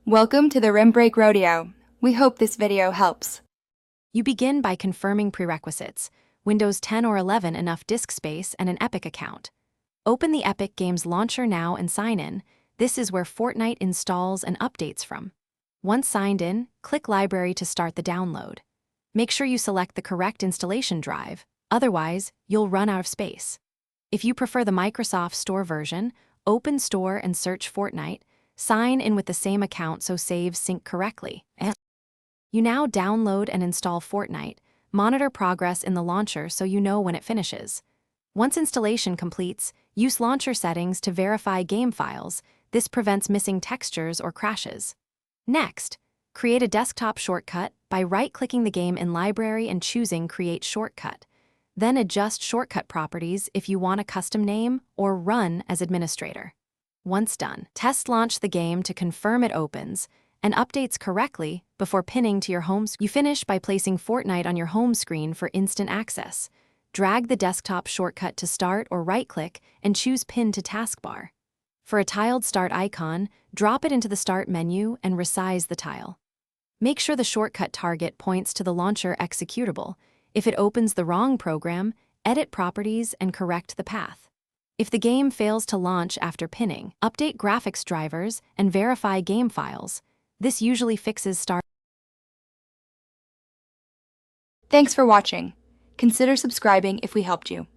Welcome to the Rim Break Rodeo. We hope this video helps. You begin by confirming prerequisites: Windows 10 or 11 enough disk space and an Epic account. Open the Epic Games launcher now and sign in. This is where Fortnite installs and updates from. Once signed in, click Library to start the download. Make sure you select the correct installation drive, otherwise you'll run out of space. If you prefer the Microsoft Store version, open Store and search Fortnite. Sign in with the same account so saves sync correctly. You now download and install Fortnite. Monitor progress in the launcher so you know when it finishes. Once installation completes, use launcher settings to verify game files. This prevents missing textures or crashes. Next, create a desktop shortcut by right-clicking the game in Library and choosing Create Shortcut. Then adjust shortcut properties if you want a custom name or run as administrator. Once done, test launch the game to confirm it opens and updates correctly before pinning to your home screen. You finish by placing Fortnite on your home screen for instant access. Drag the desktop shortcut to start or right-click and choose Pin to Taskbar. For a tiled start icon, drop it into the Start menu and resize the tile. Make sure the shortcut target points to the launcher executable. If it opens the wrong program, edit properties and correct the path. If the game fails to launch after pinning, update graphics drivers and verify game files. This usually fixes start. Thanks for watching. Consider subscribing if we helped you.